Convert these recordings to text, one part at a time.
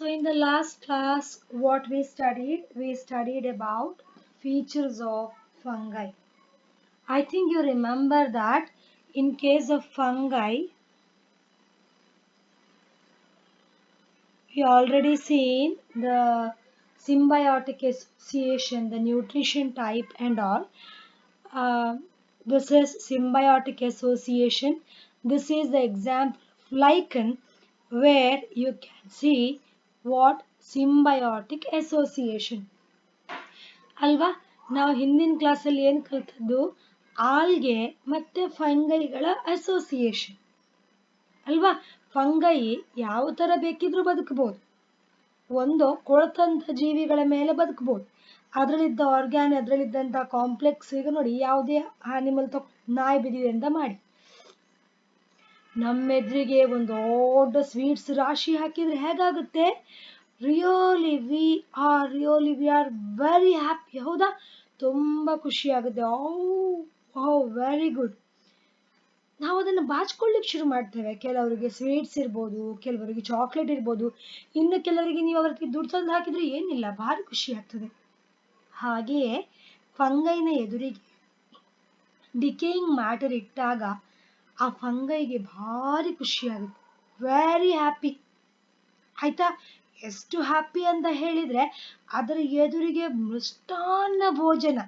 So in the last class, what we studied about features of fungi. I think you remember that in case of fungi, we already seen the symbiotic association, the nutrition type and all. Uh, this is symbiotic association. This is the example of lichen where you can see what symbiotic association. ಅಲ್ವಾ ನಾವು ಹಿಂದಿನ ಕ್ಲಾಸಲ್ಲಿ ಏನು ಕಲ್ತದ್ದು algae ಮತ್ತೆ ಫಂಗೈಗಳ association ಅಲ್ವಾ fungi ಯಾವ ತರ ಬೇಕಿದ್ರೂ ಬದುಕಬಹುದು ಒಂದು ಕೊಳತಂತ ಜೀವಿಗಳ ಮೇಲೆ ಬದುಕಬಹುದು ಅದರಲ್ಲಿದ್ದಂಥ ಕಾಂಪ್ಲೆಕ್ಸ್ ಈಗ ನೋಡಿ ಯಾವುದೇ ಆನಿಮಲ್ ನಾಯಿ ಬಿದ್ದಿದೆ ಅಂತ ಮಾಡಿ ನಮ್ಮೆದ್ರಿಗೆ ಒಂದು ದೊಡ್ಡ ಸ್ವೀಟ್ಸ್ ರಾಶಿ ಹಾಕಿದ್ರೆ ಹೇಗಾಗುತ್ತೆ really we are very happy ಹೌದಾ ತುಂಬಾ ಖುಷಿ ಆಗುತ್ತೆ ಓ ವೆರಿ ಗುಡ್ ನಾವು ಅದನ್ನು ಬಾಚ್ಕೊಳ್ಳಿಕ್ಕೆ ಶುರು ಮಾಡ್ತೇವೆ ಕೆಲವರಿಗೆ ಸ್ವೀಟ್ಸ್ ಇರ್ಬೋದು ಕೆಲವರಿಗೆ ಚಾಕ್ಲೇಟ್ ಇರ್ಬೋದು ಇನ್ನು ಕೆಲವರಿಗೆ ನೀವು ಅವರಿಗೆ ದುಡ್ಡು ತಂದು ಹಾಕಿದ್ರೆ ಏನಿಲ್ಲ ಭಾರಿ ಖುಷಿ ಆಗ್ತದೆ ಹಾಗೆಯೇ ಫಂಗೈನ ಎದುರಿಗೆ ಡಿಕೇಯಿಂಗ್ ಮ್ಯಾಟರ್ ಇಟ್ಟಾಗ ಆ ಫಂಗೈಗೆ ಭಾರಿ ಖುಷಿ ಆಗುತ್ತೆ ವೆರಿ ಹ್ಯಾಪಿ ಆಯ್ತಾ ಎಷ್ಟು ಹ್ಯಾಪಿ ಅಂತ ಹೇಳಿದ್ರೆ ಅದರ ಎದುರಿಗೆ ಮೃಷ್ಟಾನ್ನ ಭೋಜನ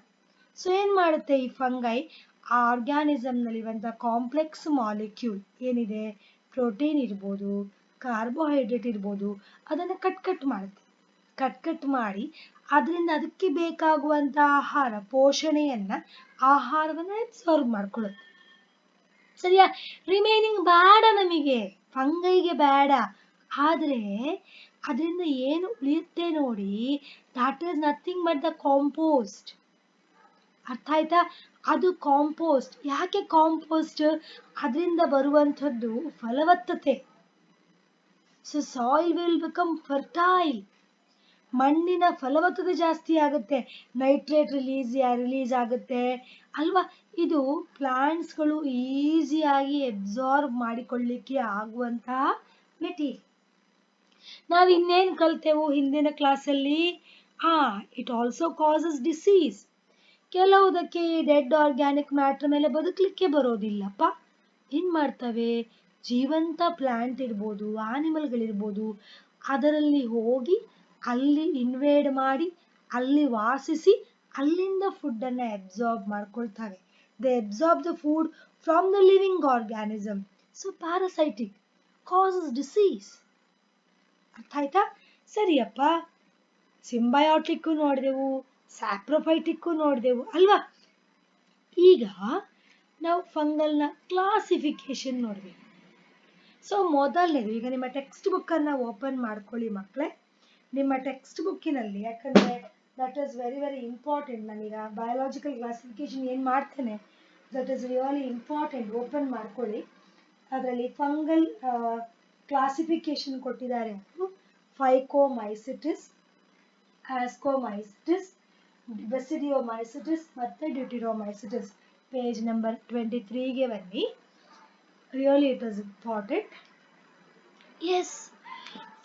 ಸೊ ಏನ್ ಮಾಡುತ್ತೆ ಈ ಫಂಗೈ ಆ ಆರ್ಗ್ಯಾನಿಸಮ್ನಲ್ಲಿರುವಂತಹ ಕಾಂಪ್ಲೆಕ್ಸ್ ಮಾಲಿಕ್ಯೂಲ್ ಏನಿದೆ ಪ್ರೋಟೀನ್ ಇರ್ಬೋದು ಕಾರ್ಬೋಹೈಡ್ರೇಟ್ ಇರ್ಬೋದು ಅದನ್ನು ಕಟ್ ಮಾಡುತ್ತೆ ಕಟ್ ಮಾಡಿ ಅದರಿಂದ ಅದಕ್ಕೆ ಬೇಕಾಗುವಂತ ಆಹಾರ ಪೋಷಣೆಯನ್ನ ಆಹಾರವನ್ನ ಅಬ್ಸಾರ್ಬ್ ಮಾಡ್ಕೊಳ್ಳುತ್ತೆ ಸರಿಯಾ ರಿಮೈನಿಂಗ್ ಬೇಡ ನಮಗೆ ಫಂಗೈಗೆ ಬೇಡ ಆದ್ರೆ ಅದರಿಂದ ಏನು ಉಳಿಯುತ್ತೆ ನೋಡಿ that is nothing but the compost ಅರ್ಥ ಆಯ್ತಾ ಅದು ಕಾಂಪೋಸ್ಟ್ ಯಾಕೆ ಕಾಂಪೋಸ್ಟ್ ಅದರಿಂದ ಬರುವಂಥದ್ದು ಫಲವತ್ತತೆ so soil will become fertile ಮಣ್ಣಿನ ಫಲವತ್ತತೆ ಜಾಸ್ತಿ ಆಗುತ್ತೆ ನೈಟ್ರೇಟ್ ರಿಲೀಸ್ ಆಗುತ್ತೆ ಅಲ್ವಾ ಇದು ಪ್ಲಾಂಟ್ಸ್ಗಳು ಈಸಿಯಾಗಿ ಅಬ್ಸಾರ್ಬ್ ಮಾಡಿಕೊಳ್ಳಿಕ್ಕೆ ಆಗುವಂತಹ ಮೆಟೀರಿಯಲ್ ನಾವು ಇನ್ನೇನು ಕಲ್ತೆವು ಹಿಂದಿನ ಕ್ಲಾಸಲ್ಲಿ ಇಟ್ ಆಲ್ಸೋ ಕಾಸಸ್ ಡಿಸೀಸ್ ಕೆಲವುದಕ್ಕೆ ಡೆಡ್ ಆರ್ಗ್ಯಾನಿಕ್ ಮ್ಯಾಟರ್ ಮೇಲೆ ಬದುಕಲಿಕ್ಕೆ ಬರೋದಿಲ್ಲಪ್ಪ ಏನ್ ಮಾಡ್ತವೆ ಜೀವಂತ ಪ್ಲಾಂಟ್ ಇರ್ಬೋದು ಆನಿಮಲ್ಗಳಿರ್ಬೋದು ಅದರಲ್ಲಿ ಹೋಗಿ ಅಲ್ಲಿ ಇನ್ವೇಡ್ ಮಾಡಿ ಅಲ್ಲಿ ವಾಸಿಸಿ ಅಲ್ಲಿಂದ ಫುಡ್ ಅನ್ನ ಅಬ್ಸಾರ್ಬ್ ಮಾಡ್ಕೊಳ್ತವೆ they absorb the food from the living organism so parasitic causes disease ಅರ್ಥ ಆಯ್ತಾ ಸರಿಯಪ್ಪ ಸಿಂಬಯೋಟಿಕ್ಕು ನೋಡಿದೆವು ಸ್ಯಾಪ್ರೋಫೈಟಿಕ್ಕು ನೋಡಿದೆವು ಅಲ್ವಾ ಈಗ ನಾವು ಫಂಗಲ್ನ ಕ್ಲಾಸಿಫಿಕೇಶನ್ ನೋಡ್ಬೇಕು ಸೊ ಮೊದಲನೇದು ಈಗ ನಿಮ್ಮ ಟೆಕ್ಸ್ಟ್ ಬುಕ್ ಅನ್ನ ಓಪನ್ ಮಾಡ್ಕೊಳ್ಳಿ ಮಕ್ಕಳೇ ನಿಮ್ಮ ಟೆಕ್ಸ್ಟ್ ಬುಕ್ಕಿನಲ್ಲಿ ಯಾಕಂದ್ರೆ ದಟ್ ಇಸ್ ವೆರಿ ಇಂಪಾರ್ಟೆಂಟ್ ನಾನೀಗ ಬಯಾಲಜಿಕಲ್ ಕ್ಲಾಸಿಫಿಕೇಶನ್ ಏನ್ ಮಾಡ್ತೇನೆ that is really important open ಮಾಡ್ಕೊಳ್ಳಿ ಅದರಲ್ಲಿ ಫಂಗಲ್ ಕ್ಲಾಸಿಫಿಕೇಶನ್ ಕೊಟ್ಟಿದ್ದಾರೆ ಫೈಕೋಮೈಸಿಟಿಸ್ ಆಸ್ಕೋಮೈಸಿಟಿಸ್ ಬೆಸಿಡಿಯೋಮೈಸಿಟಿಸ್ ಮತ್ತೆ ಡ್ಯೂಟಿರೋಮೈಸಿಟಿಸ್ ಪೇಜ್ ನಂಬರ್ 23ಗೆ ಬನ್ನಿ really it is important as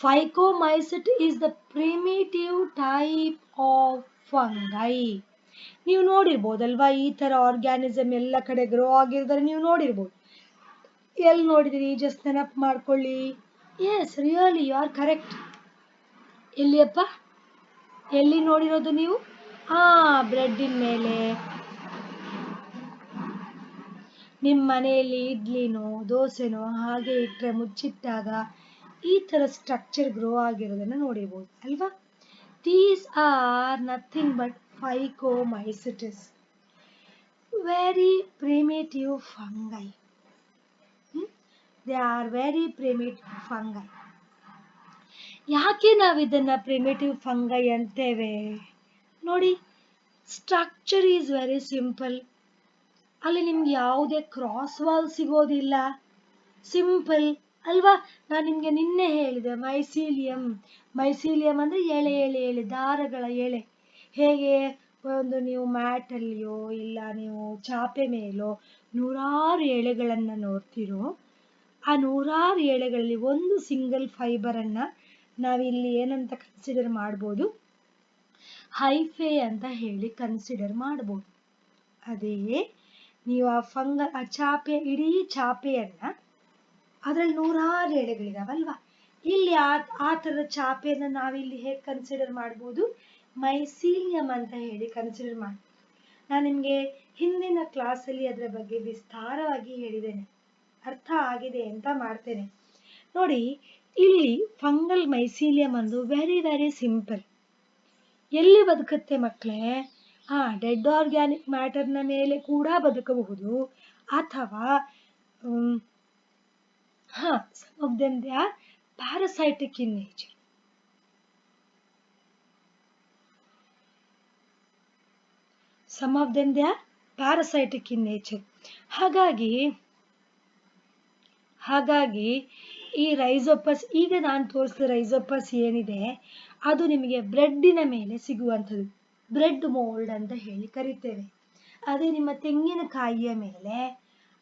phycomycete is the primitive type of fungi ನೀವು ನೋಡಿರ್ಬೋದಲ್ವಾ ಈ ತರ ಆರ್ಗ್ಯಾನಿಸಮ್ ಎಲ್ಲ ಕಡೆ ಗ್ರೋ ಆಗಿರೋದ್ರೆ ನೀವು ನೋಡಿರ್ಬೋದು ಎಲ್ಲಿ ನೋಡಿದಿರಿ ಜಸ್ಟ್ ನೆನಪು ಮಾಡ್ಕೊಳ್ಳಿ yes really you are correct ಎಲ್ಲಿಯಪ್ಪ ಎಲ್ಲಿ ನೋಡಿರೋದು ನೀವು ಬ್ರೆಡ್ಡಿನ ಮೇಲೆ ನಿಮ್ಮ ಮನೆಯಲ್ಲಿ ಇಡ್ಲಿನೋ ದೋಸೆನೋ ಹಾಗೆ ಇಟ್ಟರೆ ಮುಚ್ಚಿಟ್ಟಾಗ ಈ ತರ ಸ್ಟ್ರಕ್ಚರ್ ಗ್ರೋ ಆಗಿರೋದನ್ನ ನೋಡಿರ್ಬೋದು ಅಲ್ವಾ these are nothing but phycomycetes very primitive fungi they are very primitive fungi ಯಾಕೆ ನಾವು ಇದನ್ನ ಪ್ರಿಮಿಟಿವ್ ಫಂಗೈ ಅಂತೇವೆ ನೋಡಿ ಸ್ಟ್ರಕ್ಚರ್ ಈಸ್ ವೆರಿ ಸಿಂಪಲ್ ಅಲ್ಲಿ ನಿಮ್ಗೆ ಯಾವುದೇ ಕ್ರಾಸ್ ವಾಲ್ ಸಿಗೋದಿಲ್ಲ ಸಿಂಪಲ್ ಅಲ್ವಾ ನಾನು ನಿಮ್ಗೆ ನಿನ್ನೆ ಹೇಳಿದೆ ಮೈಸೀಲಿಯಂ ಅಂದ್ರೆ ಎಳೆ ದಾರಗಳ ಎಳೆ ಹೇಗೆ ಒಂದು ನೀವು ಮ್ಯಾಟ್ ಅಲ್ಲಿಯೋ ಇಲ್ಲ ನೀವು ಚಾಪೆ ಮೇಲೋ ನೂರಾರು ಎಳೆಗಳನ್ನ ನೋಡ್ತಿರೋ ಆ ನೂರಾರು ಎಳೆಗಳಲ್ಲಿ ಒಂದು ಸಿಂಗಲ್ ಫೈಬರ್ ಅನ್ನ ನಾವಿಲ್ಲಿ ಏನಂತ ಕನ್ಸಿಡರ್ ಮಾಡ್ಬೋದು, ಹೈಫೆ ಅಂತ ಹೇಳಿ ಕನ್ಸಿಡರ್ ಮಾಡ್ಬೋದು. ಅದೇ ನೀವು ಆ ಚಾಪೆ, ಇಡೀ ಚಾಪೆಯನ್ನ, ಅದ್ರಲ್ಲಿ 100 ಎಳೆಗಳಿದಾವಲ್ವಾ, ಇಲ್ಲಿ ಆ ಥರದ ಚಾಪೆಯನ್ನ ನಾವಿಲ್ಲಿ ಹೇಗೆ ಕನ್ಸಿಡರ್ ಮಾಡ್ಬೋದು, ಮೈಸೀಲಿಯಂ ಅಂತ ಹೇಳಿ ಕನ್ಸಿಡರ್ ಮಾಡ್ಬೋದು. ನಾನು ನಿಮಗೆ ಹಿಂದಿನ ಕ್ಲಾಸಲ್ಲಿ ಅದರ ಬಗ್ಗೆ ವಿಸ್ತಾರವಾಗಿ ಹೇಳಿದ್ದೇನೆ, ಅರ್ಥ ಆಗಿದೆ ಅಂತ ಮಾಡ್ತೇನೆ. ನೋಡಿ, ಇಲ್ಲಿ ಫಂಗಲ್ ಮೈಸೀಲಿಯಂ ಒಂದು ವೆರಿ ವೆರಿ ಸಿಂಪಲ್. ಎಲ್ಲಿ ಬದುಕುತ್ತೆ ಮಕ್ಕಳೇ? ಡೆಡ್ ಆರ್ಗ್ಯಾನಿಕ್ ಮ್ಯಾಟರ್ನ ಮೇಲೆ ಕೂಡ ಬದುಕಬಹುದು, ಅಥವಾ some of them they are parasitic in nature. Some of them they are parasitic in nature. ಹಾಗಾಗಿ ಈ ರೈಸೋಪಸ್, ಈಗ ನಾನು ತೋರಿಸಿದ ರೈಸೋಪಸ್ ಏನಿದೆ ಅದು ನಿಮಗೆ ಬ್ರೆಡ್ಡಿನ ಮೇಲೆ ಸಿಗುವಂಥದ್ದು, ಬ್ರೆಡ್ ಮೋಲ್ಡ್ ಅಂತ ಹೇಳಿ ಕರಿತೇವೆ. ಅದೇ ನಿಮ್ಮ ತೆಂಗಿನಕಾಯಿಯ ಮೇಲೆ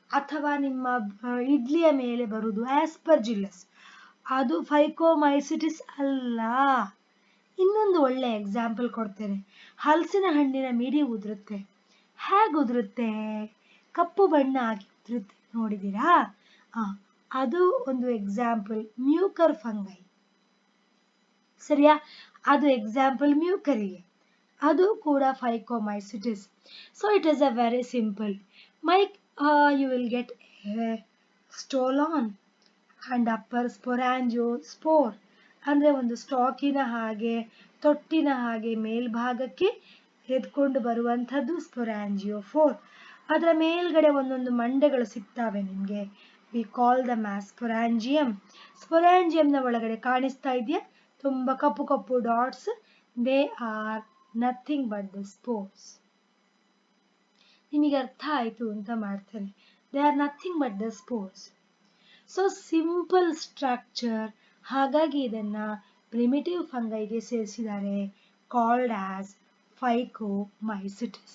ಅಥವಾ ನಿಮ್ಮ ಇಡ್ಲಿಯ ಮೇಲೆ ಬರುವುದು ಆಸ್ಪರ್ಜಿಲ್ಲಸ್, ಅದು ಫೈಕೋಮೈಸಿಟಿಸ್ ಅಲ್ಲ. ಇನ್ನೊಂದು ಒಳ್ಳೆ ಎಕ್ಸಾಂಪಲ್ ಕೊಡ್ತೇನೆ. ಹಲಸಿನ ಹಣ್ಣಿನ ಮಿಡಿ ಉದುರುತ್ತೆ. ಹೇಗೆ ಉದುರುತ್ತೆ? ಕಪ್ಪು ಬಣ್ಣ ಆಗಿ ಉದುರುತ್ತೆ, ನೋಡಿದ್ದೀರಾ? ಅದು ಒಂದು ಎಕ್ಸಾಂಪಲ್ ಮ್ಯೂಕರ್ ಫಂಗೈ, ಸರಿಯಾ? ಅದು ಎಕ್ಸಾಂಪಲ್ ಮ್ಯೂಕರಿಗೆ, ಅದು ಕೂಡ phycomycetes. So it is a very simple. You will get a stolon and upper sporangiospour, ಅಂದ್ರೆ ಒಂದು ಸ್ಟಾಕಿನ ಹಾಗೆ, ತೊಟ್ಟಿನ ಹಾಗೆ ಮೇಲ್ಭಾಗಕ್ಕೆ ಎದ್ಕೊಂಡು ಬರುವಂಥದ್ದು ಸ್ಪೊರಾಂಜಿಯೋಫೋರ್. ಅದರ ಮೇಲ್ಗಡೆ ಒಂದೊಂದು ಮಂಡೆಗಳು ಸಿಗ್ತವೆ ನಿಮಗೆ. We call them as sporangium. ಸ್ಪೊರಾಂಜಿಯಂನ ಒಳಗಡೆ ಕಾಣಿಸ್ತಾ ಇದೆಯಾ ತುಂಬ ಕಪ್ಪು ಕಪ್ಪು dots? They are nothing but the spores. ನಿಮಗೆ ಅರ್ಥ ಆಯಿತು ಅಂತ ಮಾಡ್ತೇನೆ. They are nothing but the spores. So simple structure, ಹಾಗಾಗಿ ಇದನ್ನ ಪ್ರಿಮಿಟಿವ್ ಫಂಗೈಗೆ ಸೇರಿಸಿದ್ದಾರೆ, ಕಾಲ್ಡ್ ಆಸ್ ಫೈಕೋಮೈಸಿಟಿಸ್.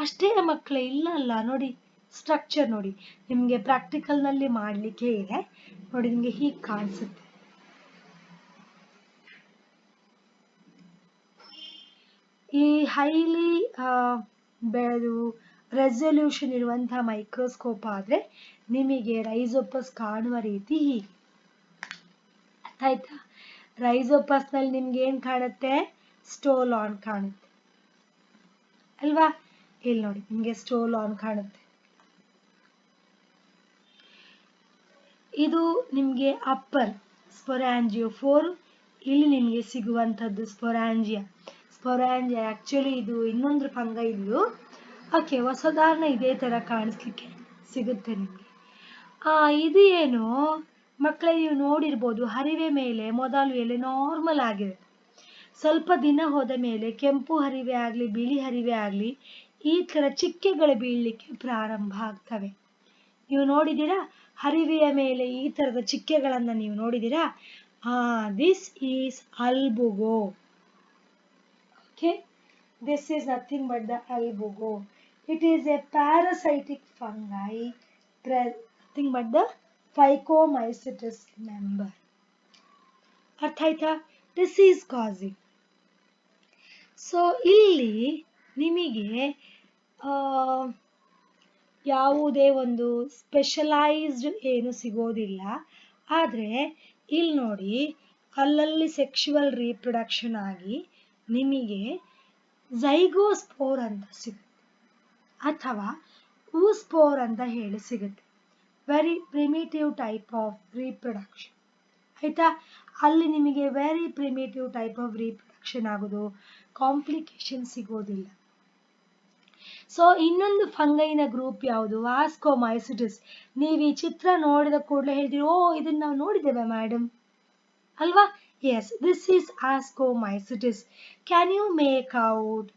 ಅಷ್ಟೇ ಮಕ್ಕಳೇ, ಇಲ್ಲ ನೋಡಿ, ಸ್ಟ್ರಕ್ಚರ್ ನೋಡಿ, ನಿಮಗೆ ಪ್ರಾಕ್ಟಿಕಲ್ನಲ್ಲಿ ಮಾಡಲಿಕ್ಕೆ ಇದೆ ನೋಡಿ, ನಿಮಗೆ ಹೀಗೆ ಕಾಣಿಸುತ್ತೆ. ಈ ಹೈಲಿ ಬೆಳೆದು ರೆಸಲ್ಯೂಷನ್ ಇರುವಂತಹ ಮೈಕ್ರೋಸ್ಕೋಪ್ ಆದ್ರೆ ನಿಮಗೆ ರೈಸೋಪಸ್ ಕಾಣುವ ರೀತಿ ಹೀಗೆ, ಅರ್ಥ ಆಯ್ತಾ? ರೈಸೋಪಸ್ ನಲ್ಲಿ ನಿಮ್ಗೆ ಏನ್ ಕಾಣುತ್ತೆ? ಸ್ಟೋಲಾನ್ ಕಾಣುತ್ತೆ ಅಲ್ವಾ? ಇಲ್ಲಿ ನೋಡಿ, ನಿಮ್ಗೆ ಸ್ಟೋಲಾನ್ ಕಾಣುತ್ತೆ. ಇದು ನಿಮ್ಗೆ ಅಪ್ಪರ್ ಸ್ಪೊರಾಂಜಿಯೋಫೋರ್. ಇಲ್ಲಿ ನಿಮ್ಗೆ ಸಿಗುವಂತದ್ದು ಸ್ಪೊರಾಂಜಿಯಾ. ಆಕ್ಚುಲಿ ಇದು ಇನ್ನೊಂದು ಫಂಗೈ ಇದು. ಓಕೆ, ಸಾಧಾರಣ ಇದೇ ತರ ಕಾಣಿಸ್ಲಿಕ್ಕೆ ಸಿಗುತ್ತೆ ನಿಮ್ಗೆ. ಇದು ಏನು ಮಕ್ಕಳೇ, ನೀವು ನೋಡಿರ್ಬೋದು, ಹರಿವೆ ಮೇಲೆ ಮೊದಲು ಎಲೆ ನಾರ್ಮಲ್ ಆಗಿರುತ್ತೆ. ಸ್ವಲ್ಪ ದಿನ ಹೋದ ಮೇಲೆ ಕೆಂಪು ಹರಿವೆ ಆಗ್ಲಿ ಬಿಳಿ ಹರಿವೆ ಆಗ್ಲಿ ಈ ತರ ಚಿಕ್ಕೆಗಳು ಬೀಳಲಿಕ್ಕೆ ಪ್ರಾರಂಭ ಆಗ್ತವೆ. ನೀವು ನೋಡಿದ್ದೀರಾ ಹರಿವೆಯ ಮೇಲೆ ಈ ತರದ ಚಿಕ್ಕೆಗಳನ್ನ ನೀವು ನೋಡಿದ್ದೀರಾ? This is Albugo. Okay, this is nothing but the albugo. It is a parasitic fungi, nothing but the Phycomycetes member. ಅರ್ಥ ಆಯ್ತಾ? disease causing. ಸೊ ಇಲ್ಲಿ ನಿಮಗೆ ಯಾವುದೇ ಒಂದು ಸ್ಪೆಷಲೈಸ್ಡ್ ಏನು ಸಿಗೋದಿಲ್ಲ. ಆದರೆ ಇಲ್ಲಿ ನೋಡಿ, ಅಲ್ಲಲ್ಲಿ ಸೆಕ್ಷುವಲ್ ರೀಪ್ರೊಡಕ್ಷನ್ ಆಗಿ ನಿಮಗೆ ಝೈಗೋಸ್ಪೋರ್ ಅಂತ ಸಿಗುತ್ತೆ, ಅಥವಾ ಊಸ್ಪೋರ್ ಅಂತ ಹೇಳಿ ಸಿಗುತ್ತೆ. Very primitive type of reproduction. ಆಯ್ತಾ? ಅಲ್ಲಿ ನಿಮಗೆ very primitive type of reproduction ಆಗೋದು, ಕಾಂಪ್ಲಿಕೇಶನ್ ಸಿಗೋದಿಲ್ಲ. ಸೊ ಇನ್ನೊಂದು ಫಂಗೈನ ಗ್ರೂಪ್ ಯಾವುದು? ವಾಸ್ಕೋಮೈಸಿಟಿಸ್. ನೀವು ಈ ಚಿತ್ರ ನೋಡಿದ ಕೂಡಲೇ ಹೇಳ್ತೀರಿ, ಓ ಇದನ್ನ ನಾವು ನೋಡಿದ್ದೇವೆ ಮೇಡಮ್ ಅಲ್ವಾ? Yes, this is ascomycetes. Can you make out?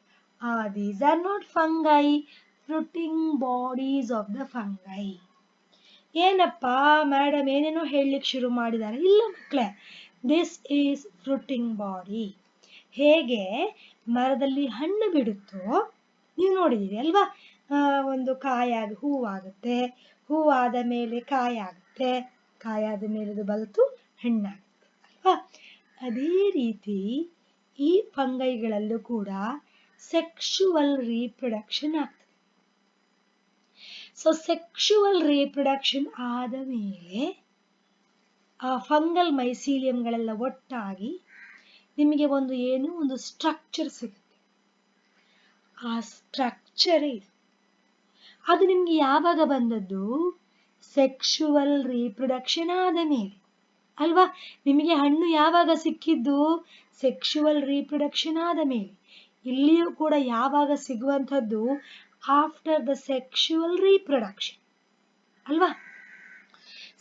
These are not fungi, fruiting bodies of the fungi. ಏನಪ್ಪಾ ಮೇಡಮ್ ಏನೇನೋ ಹೇಳಲಿಕ್ಕೆ ಶುರು ಮಾಡಿದ್ದಾರೆ. ಇಲ್ಲ ಮಕ್ಕಳೇ, ದಿಸ್ ಈಸ್ ಫ್ರೂಟಿಂಗ್ ಬಾಡಿ. ಹೇಗೆ ಮರದಲ್ಲಿ ಹಣ್ಣು ಬಿಡುತ್ತೋ ನೀವು ನೋಡಿದ್ದೀರಿ ಅಲ್ವಾ? ಒಂದು ಕಾಯಾಗಿ ಹೂವಾಗುತ್ತೆ, ಹೂವಾದ ಮೇಲೆ ಕಾಯಾಗುತ್ತೆ, ಕಾಯಾದ ಮೇಲೆ ಅದು ಬಲಿತು ಹಣ್ಣಾಗುತ್ತೆ ಅಲ್ವಾ? ಅದೇ ರೀತಿ ಈ ಫಂಗೈಗಳಲ್ಲೂ ಕೂಡ ಸೆಕ್ಷುವಲ್ ರೀಪ್ರೊಡಕ್ಷನ್ ಆಗ್ತದೆ. ಸೊ ಸೆಕ್ಷುವಲ್ ರೀಪ್ರೊಡಕ್ಷನ್ ಆದ ಮೇಲೆ ಆ ಫಂಗಲ್ ಮೈಸೀಲಿಯಂಗಳೆಲ್ಲ ಒಟ್ಟಾಗಿ ನಿಮಗೆ ಒಂದು ಸ್ಟ್ರಕ್ಚರ್ ಸಿಗುತ್ತೆ. ಆ ಸ್ಟ್ರಕ್ಚರ್ ಇದು. ಅದು ನಿಮ್ಗೆ ಯಾವಾಗ ಬಂದದ್ದು? ಸೆಕ್ಷುವಲ್ ರೀಪ್ರೊಡಕ್ಷನ್ ಆದ ಮೇಲೆ ಅಲ್ವಾ? ನಿಮಗೆ ಹಣ್ಣು ಯಾವಾಗ ಸಿಕ್ಕಿದ್ದು? ಸೆಕ್ಷುವಲ್ ರೀಪ್ರೊಡಕ್ಷನ್ ಆದ ಮೇಲೆ. ಇಲ್ಲಿಯೂ ಕೂಡ ಯಾವಾಗ ಸಿಗುವಂಥದ್ದು? ಆಫ್ಟರ್ ದ ಸೆಕ್ಷುವಲ್ ರೀಪ್ರೊಡಕ್ಷನ್ ಅಲ್ವಾ?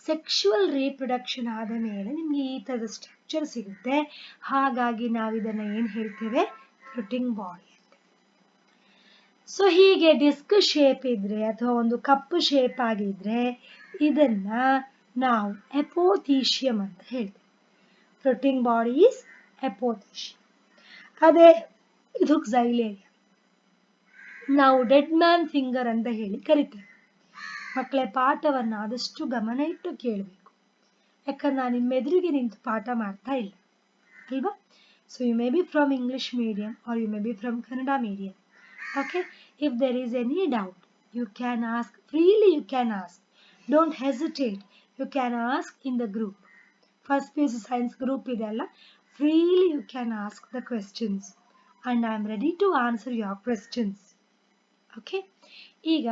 ಸೆಕ್ಷುವಲ್ ರೀಪ್ರೊಡಕ್ಷನ್ ಆದ ಮೇಲೆ ನಿಮ್ಗೆ ಈ ತರದ ಸ್ಟ್ರಕ್ಚರ್ ಸಿಗುತ್ತೆ. ಹಾಗಾಗಿ ನಾವಿದನ್ನ ಏನ್ ಹೇಳ್ತೇವೆ? ಫ್ರೂಟಿಂಗ್ ಬಾಡಿ ಅಂತ. ಸೊ ಹೀಗೆ ಡಿಸ್ಕ್ ಶೇಪ್ ಇದ್ರೆ ಅಥವಾ ಒಂದು ಕಪ್ಪು ಶೇಪ್ ಆಗಿದ್ರೆ ಇದನ್ನ ನಾವು ಎಪೋಥೀಶಿಯಂ ಅಂತ ಹೇಳ್ತೇವೆ. Fruiting body is apothecium. ಅದೇ ಇದು ಝೈಲೇರಿಯಂ. ನಾವು ಡೆಡ್ ಮ್ಯಾನ್ ಫಿಂಗರ್ ಅಂತ ಹೇಳಿ ಕರಿತೇವೆ. ಮಕ್ಕಳೇ, ಪಾಠವನ್ನ ಆದಷ್ಟು ಗಮನ ಇಟ್ಟು ಕೇಳಬೇಕು. ಯಾಕಂದ್ರೆ ನಾನು ನಿಮ್ಮ ಎದುರಿಗೆ ನಿಂತು ಪಾಠ ಮಾಡ್ತಾ ಇಲ್ಲ ಅಲ್ವಾ? So you may be from English medium or you may be from Kannada medium. Okay, if there is any doubt you can ask freely. You can ask, don't hesitate. You can ask in the group. First PUC science group idella, freely you can ask the questions and I am ready to answer your questions. Okay, ಈಗ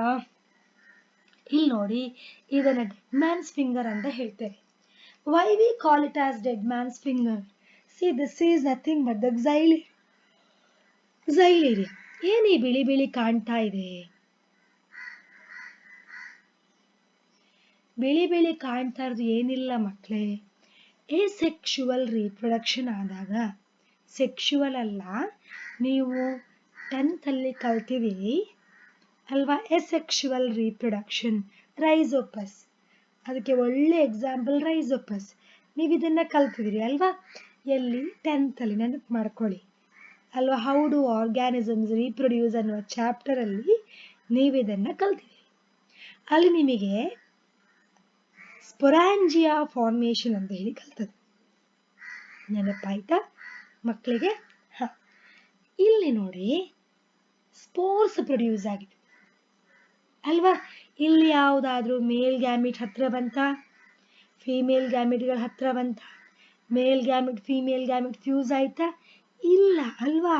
ಇಲ್ಲಿ ನೋಡಿ, ಇದನ್ನ dead mans finger ಅಂತ ಹೇಳ್ತೇವೆ. Why we call it as dead man's finger? See, this is nothing but the xylarium. ಏನಿ ಬಿಳಿ ಬಿಳಿ ಕಾಣ್ತಾ ಇದೆ? ಬಿಳಿ ಬಿಳಿ ಕಾಣ್ತಾ ಇರೋದು ಏನಿಲ್ಲ ಮಕ್ಕಳೇ, ಎಸೆಕ್ಷುವಲ್ ರೀಪ್ರೊಡಕ್ಷನ್ ಆದಾಗ, ಸೆಕ್ಷುವಲ್ ಅಲ್ಲ, ನೀವು 10th ಅಲ್ಲಿ ಕಲ್ತಿದ್ದೀರಿ ಅಲ್ವಾ? ಎಸೆಕ್ಷುವಲ್ ರೀಪ್ರೊಡಕ್ಷನ್, ರೈಸೋಪಸ್, ಅದಕ್ಕೆ ಒಳ್ಳೆ ಎಕ್ಸಾಂಪಲ್ ರೈಸೋಪಸ್. ನೀವು ಇದನ್ನ ಕಲ್ತಿದ್ದೀರಿ ಅಲ್ವಾ? ಎಲ್ಲಿ? 10th ಅಲ್ಲಿ. ನೆನಪು ಮಾಡ್ಕೊಳ್ಳಿ ಅಲ್ವಾ? ಹೌ ಡು ಆರ್ಗ್ಯಾನಿಸಮ್ಸ್ ರೀಪ್ರೊಡ್ಯೂಸ್ ಅನ್ನುವ ಚಾಪ್ಟರ್ ಅಲ್ಲಿ ನೀವು ಇದನ್ನ ಕಲ್ತಿದ್ದೀರಿ. ಅಲ್ಲಿ ನಿಮಗೆ ಸ್ಪೊರಾಂಜಿಯಾ ಫಾರ್ಮೇಶನ್ ಅಂತ ಹೇಳಿ ಕಲ್ತದ್ದು. ನೆನಪಾಯ್ತಾ ಮಕ್ಕಳಿಗೆ? ಇಲ್ಲಿ ನೋಡಿ, ಸ್ಪೋರ್ಸ್ ಪ್ರೊಡ್ಯೂಸ್ ಆಗಿದೆ ಅಲ್ವಾ? ಇಲ್ಲಿ ಯಾವುದಾದ್ರೂ ಮೇಲ್ ಗ್ಯಾಮಿಟ್ ಹತ್ರ ಬಂತ? ಫೀಮೇಲ್ ಗ್ಯಾಮಿಟ್ಗಳ ಹತ್ರ ಬಂತ? Male gamete female gamete fuse ಆಯ್ತಾ? ಇಲ್ಲ ಅಲ್ವಾ?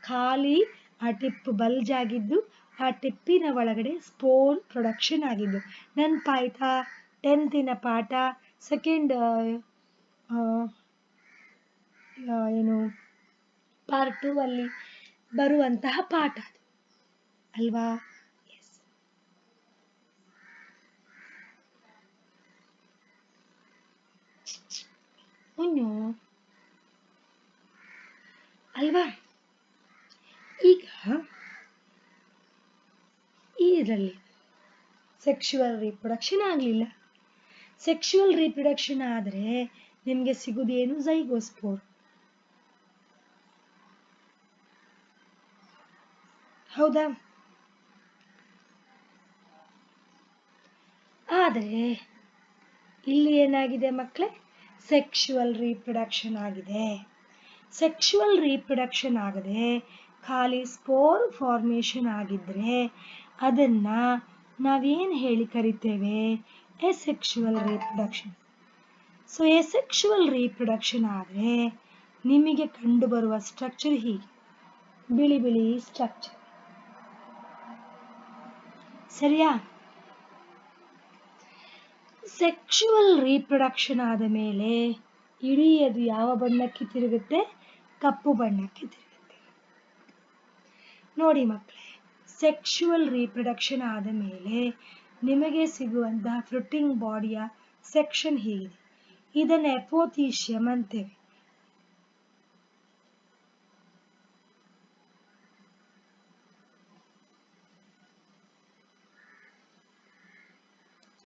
ಖಾಲಿ ಆ ಟಿಪ್ ಬಲ್ಜ್ ಆಗಿದ್ದು, ಆ ಟಿಪ್ಪಿನ ಒಳಗಡೆ ಸ್ಪೋರ್ ಪ್ರೊಡಕ್ಷನ್ ಆಗಿದ್ದು. ನೆನಪಾಯ್ತಾ? 10th ಪಾಠ, ಸೆಕೆಂಡ್ ಏನು ಪಾರ್ಟ್ 2 ಅಲ್ಲಿ ಬರುವಂತಹ ಪಾಠ ಅದು ಅಲ್ವಾ? ಎಸ್. ಅಲ್ವಾ? ಈಗ ಇದರಲ್ಲಿ ಸೆಕ್ಷುವಲ್ ರೀಪ್ರೊಡಕ್ಷನ್ ಆಗಲಿಲ್ಲ. ಸೆಕ್ಷುವಲ್ ರೀಪ್ರೊಡಕ್ಷನ್ ಆದರೆ ನಿಮಗೆ ಸಿಗುವುದೇನು? ಝೈಗೋಸ್ಪೋರ್. ಹೌದಾ? ಆದರೆ ಇಲ್ಲಿ ಏನಾಗಿದೆ ಮಕ್ಕಳೇ? ಸೆಕ್ಷುವಲ್ ರೀಪ್ರೊಡಕ್ಷನ್ ಆಗಿದೆ. ಸೆಕ್ಷುವಲ್ ರೀಪ್ರೊಡಕ್ಷನ್ ಆಗದೆ ಖಾಲಿ ಸ್ಪೋರ್ ಫಾರ್ಮೇಷನ್ ಆಗಿದ್ರೆ ಅದನ್ನ ನಾವೇನು ಹೇಳಿ ಕರಿತೇವೆ? Asexual reproduction. So asexual reproduction ಆದರೆ ನಿಮಗೆ ಕಂಡು ಬರುವ ಸ್ಟ್ರಕ್ಚರ್ ಹೀಗೆ, ಬಿಳಿ ಬಿಳಿ ಸ್ಟ್ರಕ್ಚರ್. ಸರಿಯಾ? ಸೆಕ್ಷುವಲ್ ರೀಪ್ರೊಡಕ್ಷನ್ ಆದ ಮೇಲೆ ಇಡೀ ಅದು ಯಾವ ಬಣ್ಣಕ್ಕೆ ತಿರುಗುತ್ತೆ? ಕಪ್ಪು ಬಣ್ಣಕ್ಕೆ ತಿರುಗುತ್ತೆ. ನೋಡಿ ಮಕ್ಕಳೇ, ಸೆಕ್ಷುವಲ್ ರೀಪ್ರೊಡಕ್ಷನ್ ಆದ ಮೇಲೆ ನಿಮಗೆ ಸಿಗುವಂತಹ ಫ್ರೂಟಿಂಗ್ ಬಾಡಿಯ ಸೆಕ್ಷನ್ ಹೀಗಿದೆ. ಇದನ್ನು ಎಪೋಥೀಶಿಯಂ ಅಂತೇವೆ.